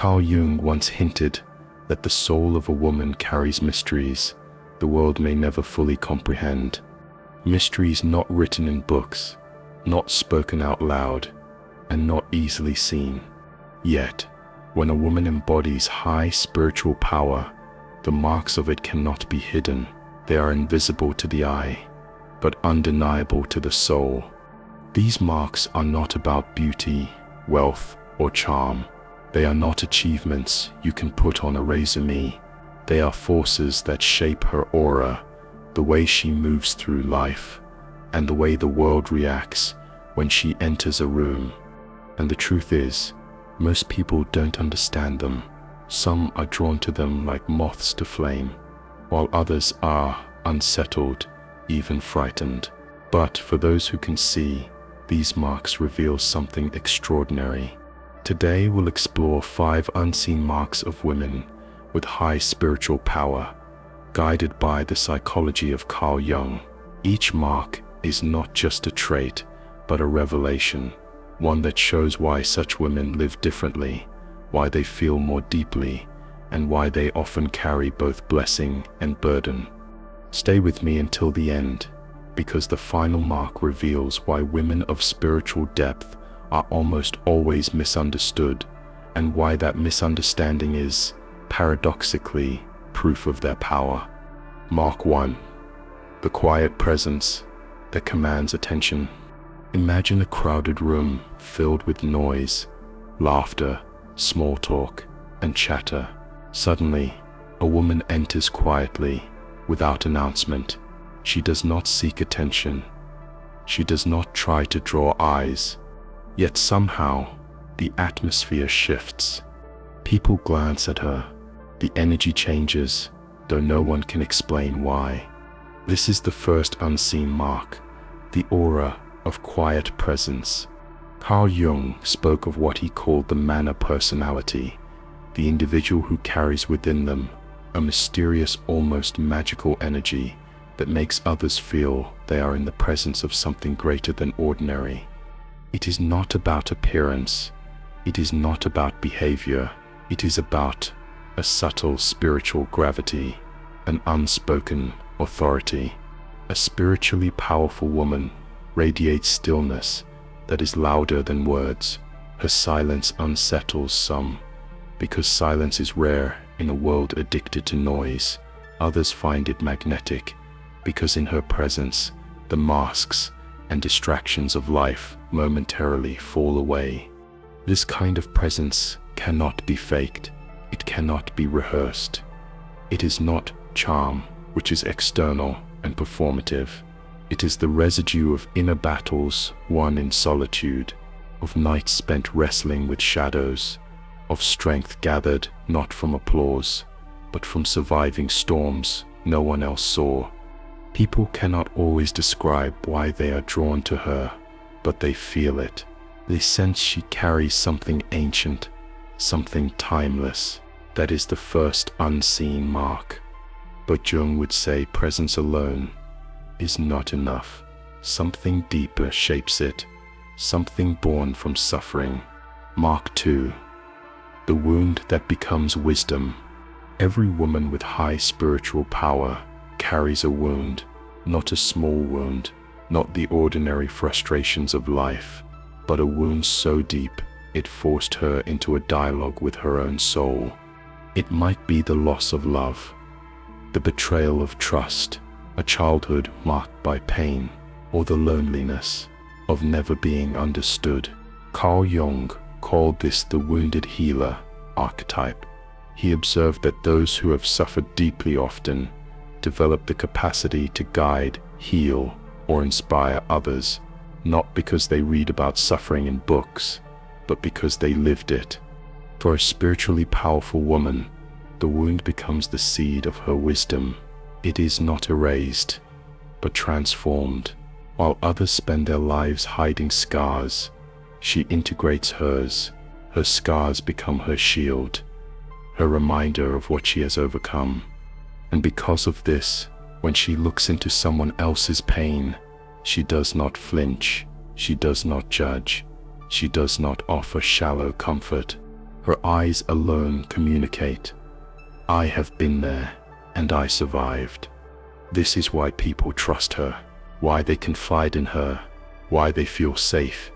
Carl Jung once hinted that the soul of a woman carries mysteries the world may never fully comprehend. Mysteries not written in books, not spoken out loud, and not easily seen. Yet, when a woman embodies high spiritual power, the marks of it cannot be hidden. They are invisible to the eye, but undeniable to the soul. These marks are not about beauty, wealth, or charm. They are not achievements you can put on a resume. They are forces that shape her aura, the way she moves through life, and the way the world reacts when she enters a room. And the truth is, most people don't understand them. Some are drawn to them like moths to flame, while others are unsettled, even frightened. But for those who can see, these marks reveal something extraordinary. Today we'll explore 5 unseen marks of women with high spiritual power, guided by the psychology of Carl Jung. Each mark is not just a trait, but a revelation, one that shows why such women live differently, why they feel more deeply, and why they often carry both blessing and burden. Stay with me until the end, because the final mark reveals why women of spiritual depth are almost always misunderstood, and why that misunderstanding is, paradoxically, proof of their power. Mark 1. The quiet presence that commands attention. Imagine a crowded room filled with noise, laughter, small talk, and chatter. Suddenly, a woman enters quietly, without announcement. She does not seek attention. She does not try to draw eyes. Yet somehow, the atmosphere shifts. People glance at her. The energy changes, though no one can explain why. This is the first unseen mark, the aura of quiet presence. Carl Jung spoke of what he called the manner personality, the individual who carries within them a mysterious, almost magical energy that makes others feel they are in the presence of something greater than ordinary. It is not about appearance. It is not about behavior. It is about a subtle spiritual gravity, an unspoken authority. A spiritually powerful woman radiates stillness that is louder than words. Her silence unsettles some. Because silence is rare in a world addicted to noise, others find it magnetic, because in her presence, the masks and distractions of life momentarily fall away. This kind of presence cannot be faked. It cannot be rehearsed. It is not charm, which is external and performative. It is the residue of inner battles won in solitude, of nights spent wrestling with shadows, of strength gathered not from applause, but from surviving storms no one else saw. People cannot always describe why they are drawn to her, but they feel it. They sense she carries something ancient, something timeless. That is the first unseen mark. But Jung would say presence alone is not enough. Something deeper shapes it, something born from suffering. Mark 2. The wound that becomes wisdom. Every woman with high spiritual power carries a wound, not a small wound, not the ordinary frustrations of life, but a wound so deep it forced her into a dialogue with her own soul. It might be the loss of love, the betrayal of trust, a childhood marked by pain, or the loneliness of never being understood. Carl Jung called this the wounded healer archetype. He observed that those who have suffered deeply often develop the capacity to guide, heal, or inspire others, not because they read about suffering in books, but because they lived it. For a spiritually powerful woman, the wound becomes the seed of her wisdom. It is not erased, but transformed. While others spend their lives hiding scars, she integrates hers. Her scars become her shield, her reminder of what she has overcome. And because of this, when she looks into someone else's pain, she does not flinch, she does not judge, she does not offer shallow comfort. Her eyes alone communicate. I have been there, and I survived. This is why people trust her, why they confide in her, why they feel safe,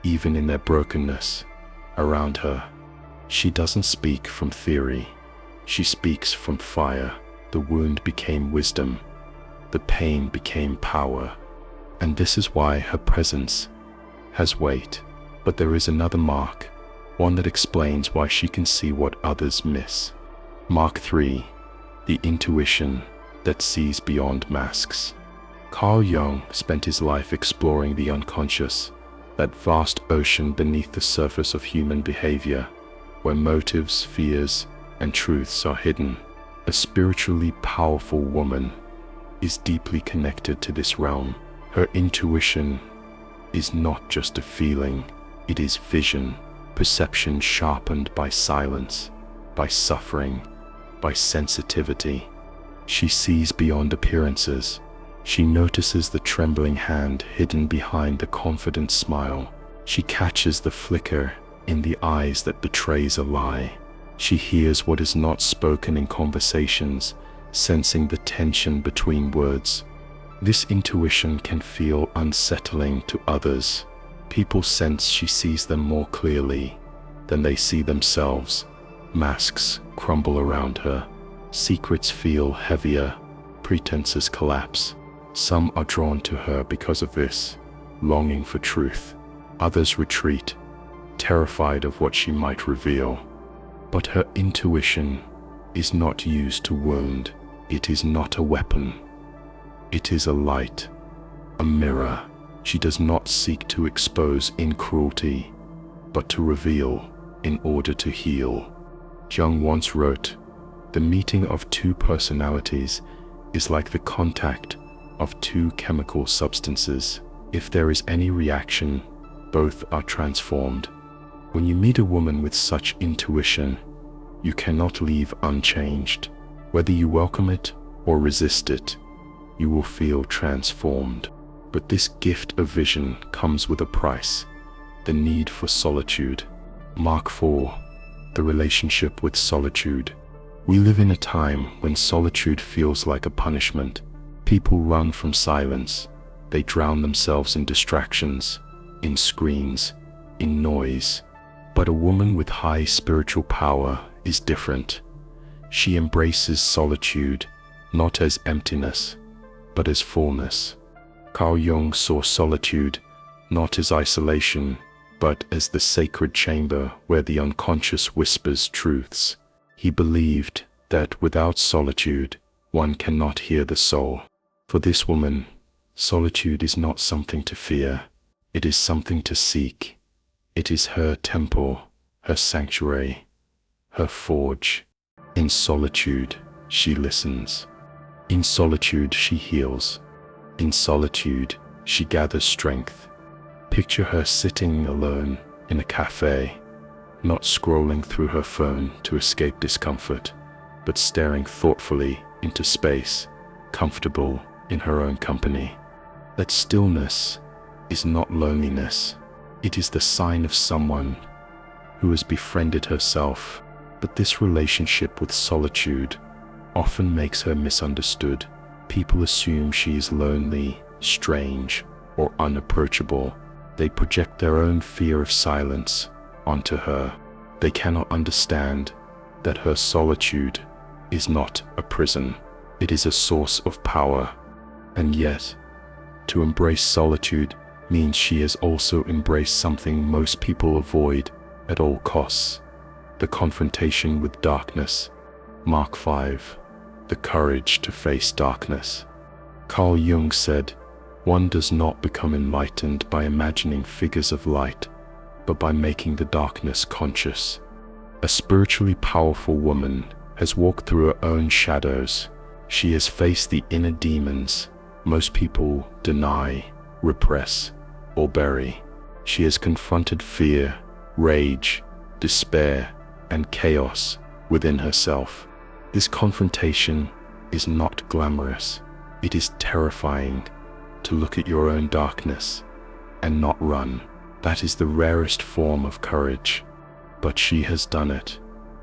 even in their brokenness, around her. She doesn't speak from theory. She speaks from fire. The wound became wisdom. The pain became power. And this is why her presence has weight. But there is another mark, one that explains why she can see what others miss. Mark 3, the intuition that sees beyond masks. Carl Jung spent his life exploring the unconscious, that vast ocean beneath the surface of human behavior, where motives, fears, and truths are hidden. A spiritually powerful woman is deeply connected to this realm. Her intuition is not just a feeling, it is vision, perception sharpened by silence, by suffering, by sensitivity. She sees beyond appearances. She notices the trembling hand hidden behind the confident smile. She catches the flicker in the eyes that betrays a lie. She hears what is not spoken in conversations, sensing the tension between words. This intuition can feel unsettling to others. People sense she sees them more clearly than they see themselves. Masks crumble around her. Secrets feel heavier. Pretenses collapse. Some are drawn to her because of this, longing for truth. Others retreat, terrified of what she might reveal. But her intuition is not used to wound. It is not a weapon. It is a light, a mirror. She does not seek to expose in cruelty, but to reveal in order to heal. Jung once wrote, "The meeting of two personalities is like the contact of two chemical substances. If there is any reaction, both are transformed." When you meet a woman with such intuition, you cannot leave unchanged. Whether you welcome it or resist it, you will feel transformed. But this gift of vision comes with a price, the need for solitude. Mark 4, the relationship with solitude. We live in a time when solitude feels like a punishment. People run from silence. They drown themselves in distractions, in screens, in noise. But a woman with high spiritual power is different. She embraces solitude, not as emptiness, but as fullness. Carl Jung saw solitude not as isolation, but as the sacred chamber where the unconscious whispers truths. He believed that without solitude, one cannot hear the soul. For this woman, solitude is not something to fear. It is something to seek. It is her temple, her sanctuary, her forge. In solitude, she listens. In solitude, she heals. In solitude, she gathers strength. Picture her sitting alone in a cafe, not scrolling through her phone to escape discomfort, but staring thoughtfully into space, comfortable in her own company. That stillness is not loneliness. It is the sign of someone who has befriended herself. But this relationship with solitude often makes her misunderstood. People assume she is lonely, strange, or unapproachable. They project their own fear of silence onto her. They cannot understand that her solitude is not a prison. It is a source of power. And yet, to embrace solitude means she has also embraced something most people avoid at all costs: the confrontation with darkness. Mark 5, the courage to face darkness. Carl Jung said, "One does not become enlightened by imagining figures of light, but by making the darkness conscious." A spiritually powerful woman has walked through her own shadows. She has faced the inner demons most people deny, repress, or bury. She has confronted fear, rage, despair, and chaos within herself. This confrontation is not glamorous. It is terrifying to look at your own darkness and not run. That is the rarest form of courage. But she has done it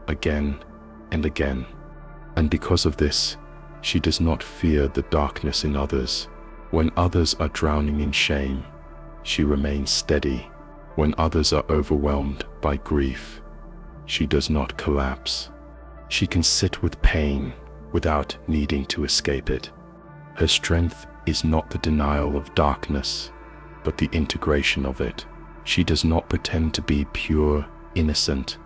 again and again. And because of this, she does not fear the darkness in others. When others are drowning in shame, she remains steady. When others are overwhelmed by grief, she does not collapse. She can sit with pain without needing to escape it. Her strength is not the denial of darkness, but the integration of it. She does not pretend to be pure, innocent,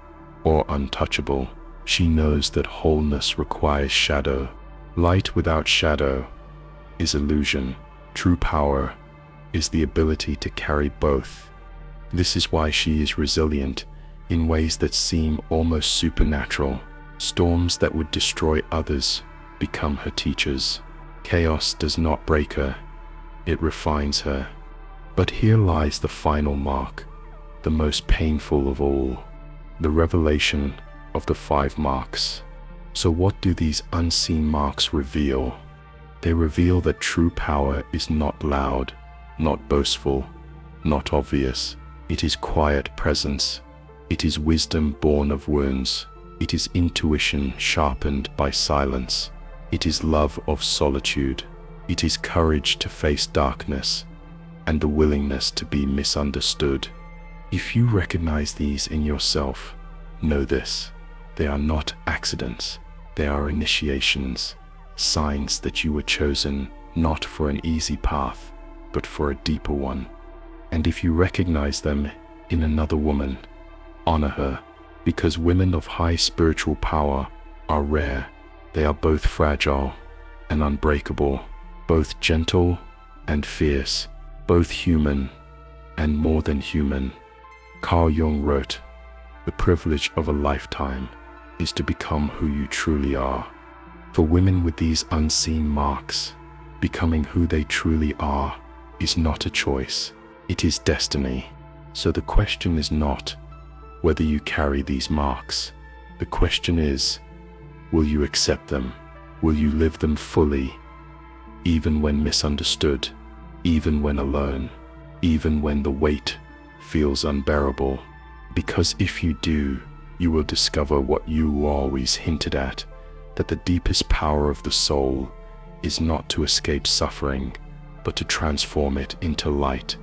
or untouchable. She knows that wholeness requires shadow. Light without shadow is illusion. True power is the ability to carry both. This is why she is resilient in ways that seem almost supernatural. Storms that would destroy others become her teachers. Chaos does not break her, it refines her. But here lies the final mark, the most painful of all, the revelation of the 5 marks. So what do these unseen marks reveal? They reveal that true power is not loud, not boastful, not obvious. It is quiet presence. It is wisdom born of wounds. It is intuition sharpened by silence. It is love of solitude. It is courage to face darkness and the willingness to be misunderstood. If you recognize these in yourself, know this: they are not accidents. They are initiations, signs that you were chosen not for an easy path, but for a deeper one. And if you recognize them in another woman, honor her, because women of high spiritual power are rare. They are both fragile and unbreakable, both gentle and fierce, both human and more than human. Carl Jung wrote, "The privilege of a lifetime is to become who you truly are." For women with these unseen marks, becoming who they truly are is not a choice, it is destiny. So the question is not whether you carry these marks. The question is, will you accept them? Will you live them fully, even when misunderstood, even when alone, even when the weight feels unbearable? Because if you do, you will discover what you always hinted at, that the deepest power of the soul is not to escape suffering, but to transform it into light.